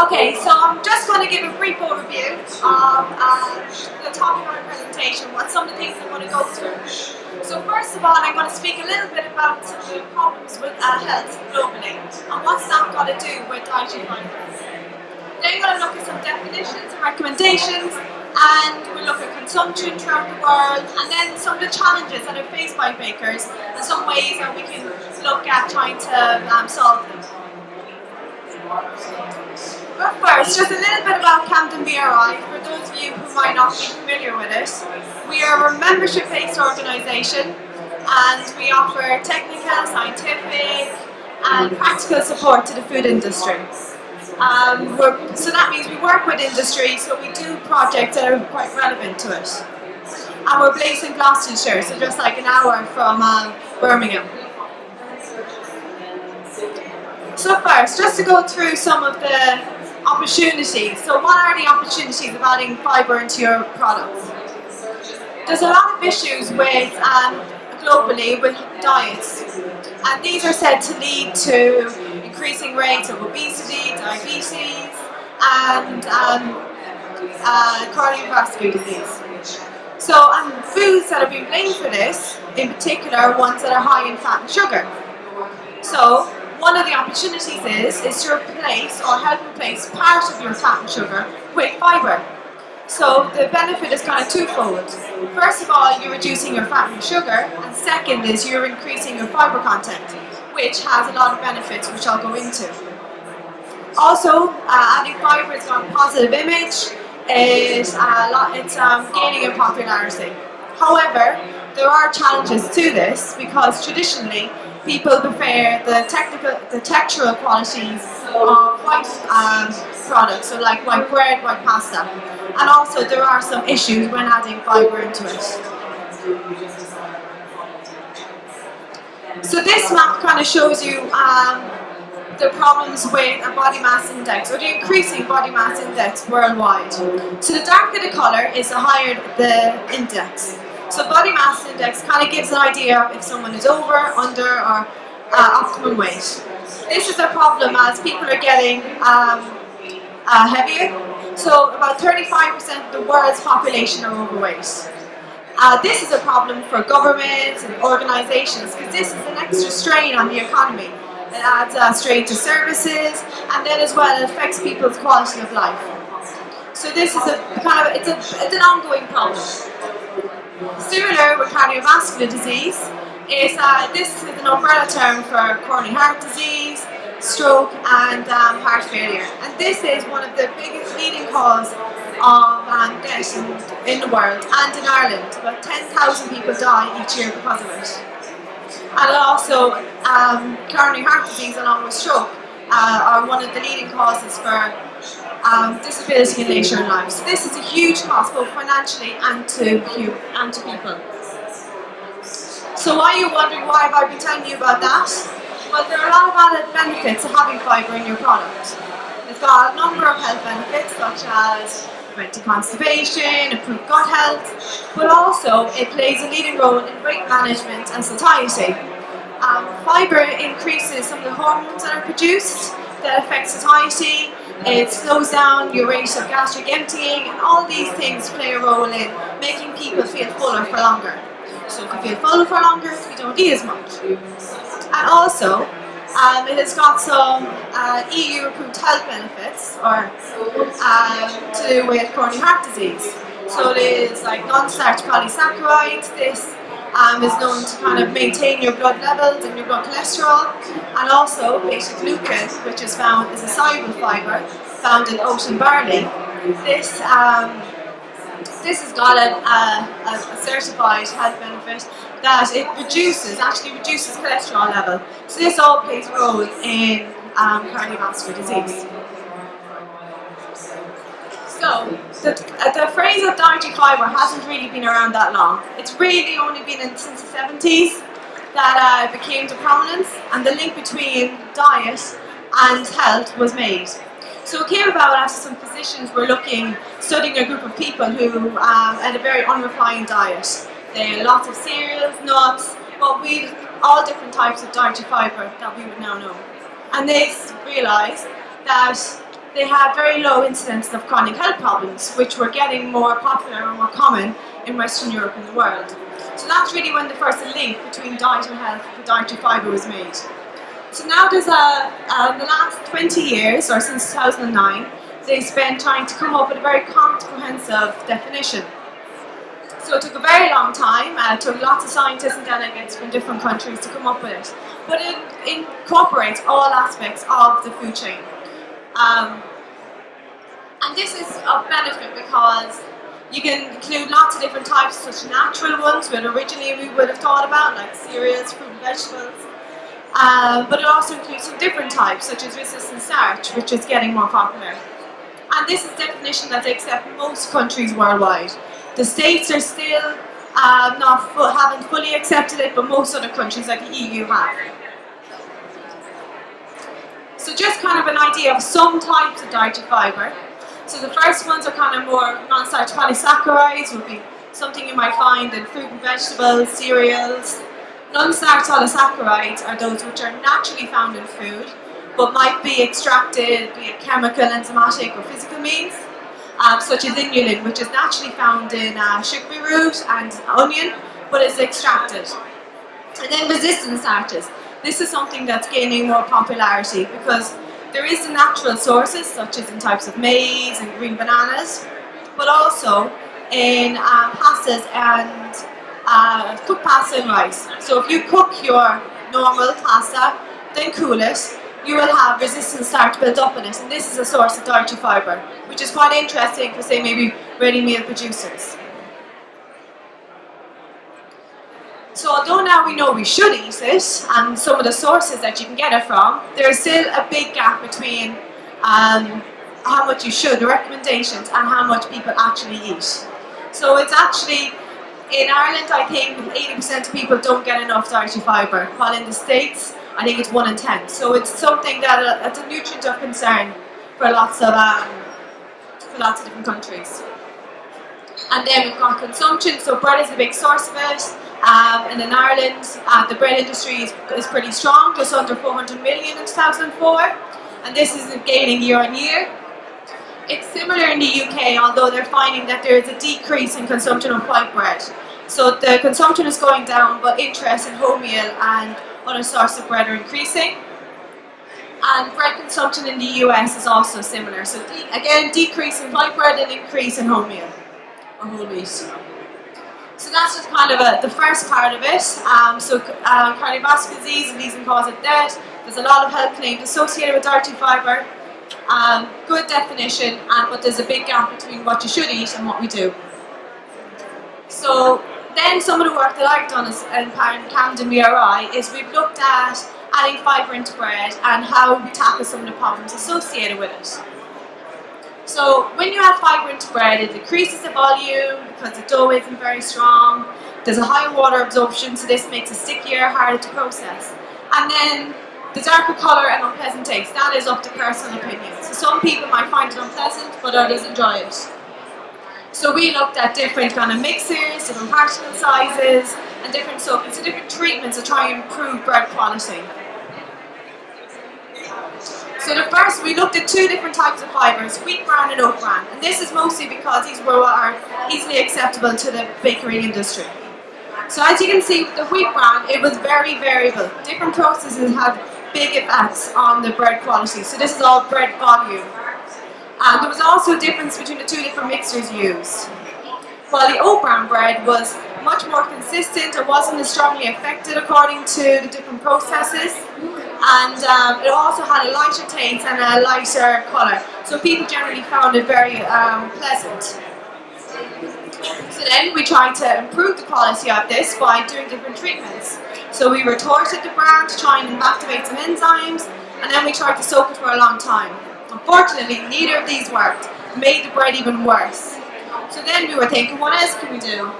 Okay, so I'm just going to give a brief overview of the topic of my presentation, what some of the things I'm going to go through. So first of all, I'm going to speak a little bit about some of the problems with health globally and what's that got to do with dietary fibres. Then we're going to look at some definitions and recommendations, and we'll look at consumption throughout the world, and then some of the challenges that are faced by bakers and some ways that we can look at trying to solve them. But first, just a little bit about Campden BRI, for those of you who might not be familiar with it. We are a membership-based organisation, and we offer technical, scientific and practical support to the food industry. So that means we work with industry, so we do projects that are quite relevant to it. And we're based in Gloucestershire, so just like an hour from Birmingham. So first, just to go through some of the opportunities. So what are the opportunities of adding fibre into your products? There's a lot of issues with globally with diets, and these are said to lead to increasing rates of obesity, diabetes, and cardiovascular disease. So, foods that are being blamed for this, in particular, are ones that are high in fat and sugar. So, one of the opportunities is to replace or help replace part of your fat and sugar with fibre. So the benefit is kind of twofold. First of all, you're reducing your fat and sugar, and second is you're increasing your fibre content, which has a lot of benefits, which I'll go into. Also, adding fibre has got a positive image. It's gaining in popularity. However, there are challenges to this because traditionally people prefer the textural qualities of white products, so like white bread, white pasta. And also there are some issues when adding fibre into it. So this map kind of shows you the problems with a body mass index, or the increasing body mass index worldwide. So the darker the colour is the higher the index. So body mass index kind of gives an idea of if someone is over, under, or optimum weight. This is a problem as people are getting heavier. So about 35% of the world's population are overweight. This is a problem for governments and organisations because this is an extra strain on the economy. It adds strain to services, and then as well it affects people's quality of life. So this is it's an ongoing problem. Similar with cardiovascular disease, this is an umbrella term for coronary heart disease, stroke and heart failure. And this is one of the biggest leading causes of death in the world and in Ireland. About 10,000 people die each year because of it. And also coronary heart disease along with stroke are one of the leading causes for disability in later in life. So this is a huge cost both financially and to people. So why are you wondering why have I been telling you about that? Well, there are a lot of added benefits of having fibre in your product. It's got a number of health benefits such as preventing constipation, improved gut health, but also it plays a leading role in weight management and satiety. Fibre increases some of the hormones that are produced that affect satiety. It slows down your rate of gastric emptying, and all these things play a role in making people feel fuller for longer. So if you feel fuller for longer, you don't eat as much. And also, it has got some EU approved health benefits to do with coronary heart disease. So it is like non-starch polysaccharides. This is known to kind of maintain your blood levels and your blood cholesterol, and also beta-glucan, which is found as a soluble fibre found in oat and barley. This has got a certified health benefit that it actually reduces cholesterol level. So this all plays a role in cardiovascular disease. So the phrase of dietary fibre hasn't really been around that long. It's really only been since the 70s that it became to prominence, and the link between diet and health was made. So it came about after some physicians were studying a group of people who had a very unrefined diet. They had lots of cereals, nuts, all different types of dietary fibre that we would now know. And they realised that they had very low incidence of chronic health problems, which were getting more popular and more common in Western Europe and the world. So that's really when the first link between diet and health for dietary fibre was made. So now there's the last 20 years, or since 2009, they spent trying to come up with a very comprehensive definition. So it took a very long time, it took lots of scientists and delegates from different countries to come up with it. But it incorporates all aspects of the food chain. And this is of benefit because you can include lots of different types, such natural ones, which originally we would have thought about, like cereals, fruit and vegetables. But it also includes some different types, such as resistant starch, which is getting more popular. And this is a definition that they accept in most countries worldwide. The States are still haven't fully accepted it, but most other countries like the EU have. So just kind of an idea of some types of dietary fibre. So the first ones are kind of more non-starch polysaccharides, would be something you might find in fruit and vegetables, cereals. Non-starch polysaccharides are those which are naturally found in food, but might be extracted via chemical, enzymatic or physical means, such as inulin, which is naturally found in chicory root and onion, but is extracted. And then resistant starches. This is something that's gaining more popularity because there is the natural sources, such as in types of maize and green bananas, but also in pastas and cooked pasta and rice. So if you cook your normal pasta, then cool it, you will have resistant starch built up in it, and this is a source of dietary fibre, which is quite interesting for, say, maybe ready meal producers. So although now we know we should eat it, and some of the sources that you can get it from, there is still a big gap between how much you should, the recommendations, and how much people actually eat. So it's actually, in Ireland, I think 80% of people don't get enough dietary fibre, while in the States, I think it's 1 in 10. So it's something that it's a nutrient of concern for lots of different countries. And then we've got consumption. So bread is a big source of it. And in Ireland, the bread industry is pretty strong, just under 400 million in 2004, and this is gaining year on year. It's similar in the UK, although they're finding that there is a decrease in consumption of white bread. So the consumption is going down, but interest in wholemeal and other sources of bread are increasing. And bread consumption in the US is also similar. So again, decrease in white bread and increase in wholemeal, or whole wheat. So that's just kind of the first part of it. Cardiovascular disease and these can cause of death. There's a lot of health claims associated with dietary fibre. Good definition, but there's a big gap between what you should eat and what we do. So then some of the work that I've done in Campden BRI is we've looked at adding fibre into bread and how we tackle some of the problems associated with it. So when you add fibre into bread, it decreases the volume because the dough isn't very strong. There's a higher water absorption, so this makes it stickier, harder to process. And then the darker colour and unpleasant taste, that is up to personal opinion. So some people might find it unpleasant, but others enjoy it. So we looked at different kind of mixers, different particle sizes, and different soakings, so different treatments to try and improve bread quality. So we looked at 2 different types of fibres, wheat bran and oat bran, and this is mostly because these are easily acceptable to the bakery industry. So as you can see with the wheat bran, it was very variable. Different processes had big effects on the bread quality, so this is all bread volume. And there was also a difference between the 2 different mixtures used. While the oat bran bread was much more consistent, it wasn't as strongly affected according to the different processes. And it also had a lighter taste and a lighter colour, so people generally found it very pleasant. So then we tried to improve the quality of this by doing different treatments. So we retorted the bran to try and activate some enzymes, and then we tried to soak it for a long time. Unfortunately, neither of these worked. It made the bread even worse. So then we were thinking, what else can we do?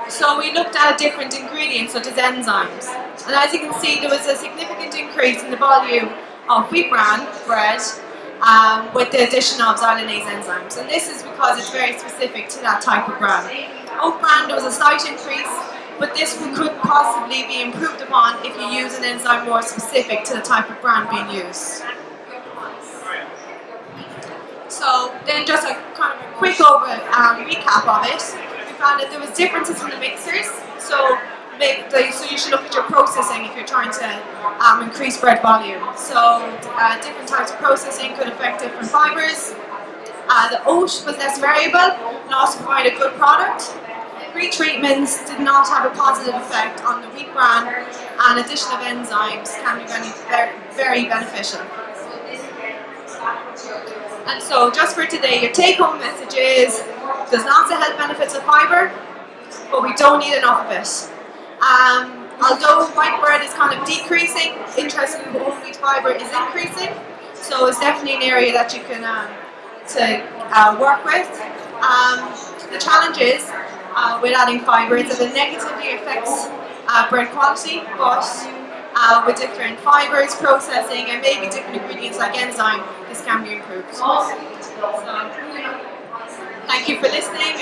So we looked at different ingredients such as enzymes, and as you can see there was a significant increase in the volume of wheat bran bread with the addition of xylanase enzymes, and this is because it's very specific to that type of bran. Oat bran there was a slight increase, but this could possibly be improved upon if you use an enzyme more specific to the type of brand being used. So then just a kind of a quick recap of it. We found that there was differences in the mixers. So you should look at your processing if you're trying to increase bread volume. So different types of processing could affect different fibres. The oat was less variable and also provided a good product. Retreatments did not have a positive effect on the wheat bran, and addition of enzymes can be very beneficial. And so just for today, your take-home message is, there's lots of health benefits of fibre, but we don't need enough of it. Although white bread is kind of decreasing, interestingly whole wheat fibre is increasing, so it's definitely an area that you can work with. The challenges with adding fibre is that it negatively affects bread quality, but with different fibres, processing, and maybe different ingredients like enzyme, this can be improved. So, thank you for listening.